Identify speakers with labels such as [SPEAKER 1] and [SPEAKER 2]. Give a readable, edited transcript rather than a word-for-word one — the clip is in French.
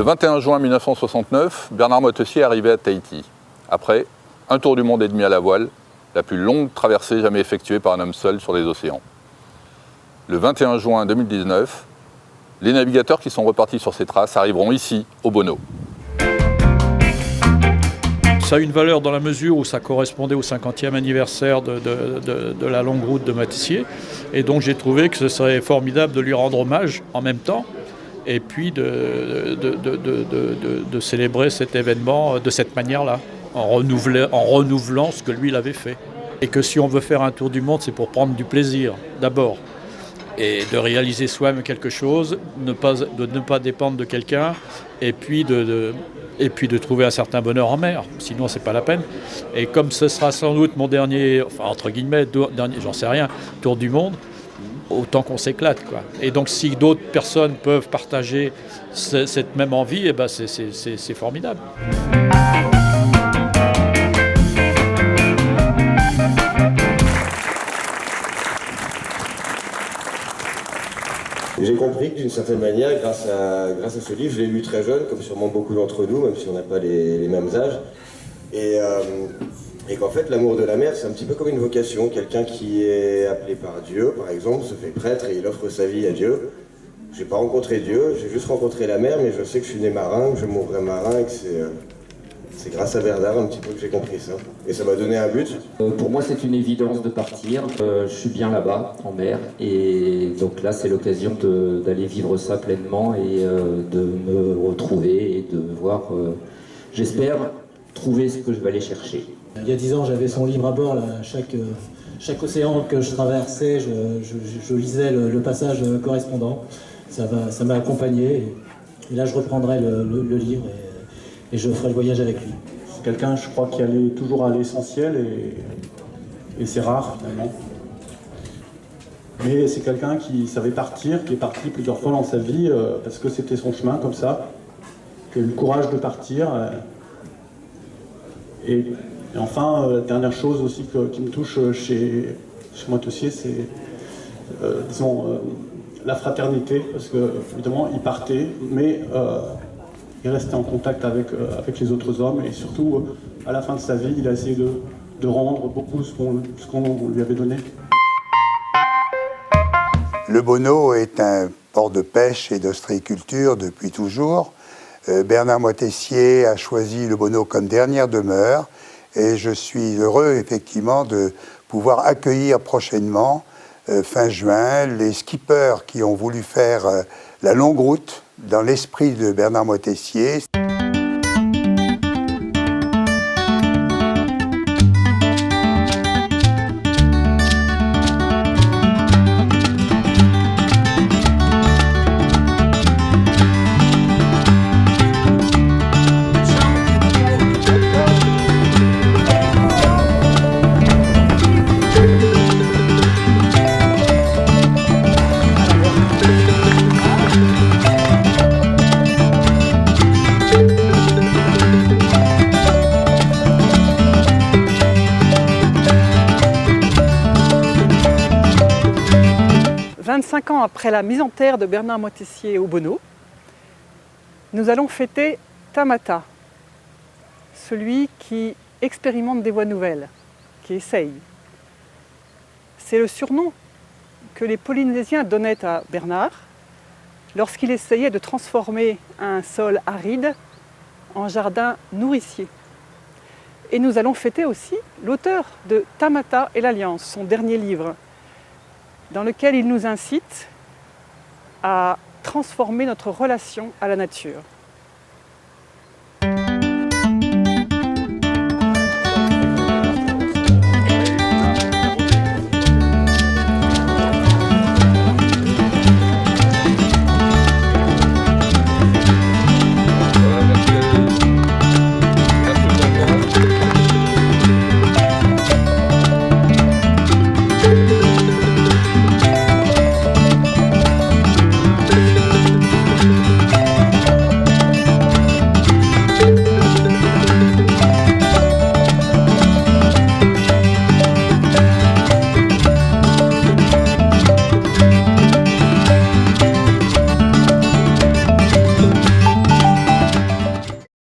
[SPEAKER 1] Le 21 juin 1969, Bernard Moitessier arrivait à Tahiti. Après, un tour du monde et demi à la voile, la plus longue traversée jamais effectuée par un homme seul sur les océans. Le 21 juin 2019, les navigateurs qui sont repartis sur ces traces arriveront ici, au Bono.
[SPEAKER 2] Ça a une valeur dans la mesure où ça correspondait au 50e anniversaire de la longue route de Moitessier. Et donc j'ai trouvé que ce serait formidable de lui rendre hommage en même temps et puis de célébrer cet événement de cette manière-là, en renouvelant ce que lui il avait fait. Et que si on veut faire un tour du monde, c'est pour prendre du plaisir d'abord. Et de réaliser soi-même quelque chose, de ne pas dépendre de quelqu'un, et puis de trouver un certain bonheur en mer, sinon c'est pas la peine. Et comme ce sera sans doute mon dernier, enfin entre guillemets, j'en sais rien, tour du monde, autant qu'on s'éclate, quoi. Et donc si d'autres personnes peuvent partager cette même envie, eh ben c'est formidable.
[SPEAKER 3] J'ai compris que d'une certaine manière, grâce à ce livre, je l'ai lu très jeune, comme sûrement beaucoup d'entre nous, même si on n'a pas les mêmes âges, et qu'en fait l'amour de la mer c'est un petit peu comme une vocation. Quelqu'un qui est appelé par Dieu, par exemple, se fait prêtre et il offre sa vie à Dieu. J'ai pas rencontré Dieu, j'ai juste rencontré la mer, mais je sais que je suis né marin, que je mourrai marin et que c'est grâce à Bernard un petit peu que j'ai compris ça. Et ça m'a donné un but.
[SPEAKER 4] Pour moi, c'est une évidence de partir. Je suis bien là-bas, en mer. Et donc là, c'est l'occasion d'aller vivre ça pleinement et de me retrouver et de voir, j'espère, trouver ce que je vais aller chercher.
[SPEAKER 5] Il y a 10 ans, j'avais son livre à bord. Là, chaque océan que je traversais, je lisais le passage correspondant. Ça m'a accompagné. Et là, je reprendrai le livre. Et je ferai le voyage avec lui.
[SPEAKER 6] C'est quelqu'un, je crois, qui allait toujours à l'essentiel et c'est rare finalement. Mais c'est quelqu'un qui savait partir, qui est parti plusieurs fois dans sa vie parce que c'était son chemin comme ça, qui a eu le courage de partir. Et enfin, la dernière chose aussi qui me touche chez Moitessier, c'est disons la fraternité, parce que évidemment il partait, mais il restait en contact avec les autres hommes et surtout, à la fin de sa vie, il a essayé de rendre beaucoup ce qu'on lui avait donné.
[SPEAKER 7] Le Bono est un port de pêche et d'ostréiculture depuis toujours. Bernard Moitessier a choisi le Bono comme dernière demeure et je suis heureux effectivement de pouvoir accueillir prochainement, fin juin, les skippers qui ont voulu faire la longue route dans l'esprit de Bernard Moitessier.
[SPEAKER 8] Ans après la mise en terre de Bernard Moitessier au Bono, nous allons fêter Tamata, celui qui expérimente des voies nouvelles, qui essaye. C'est le surnom que les Polynésiens donnaient à Bernard lorsqu'il essayait de transformer un sol aride en jardin nourricier. Et nous allons fêter aussi l'auteur de Tamata et l'Alliance, son dernier livre, dans lequel il nous incite à transformer notre relation à la nature.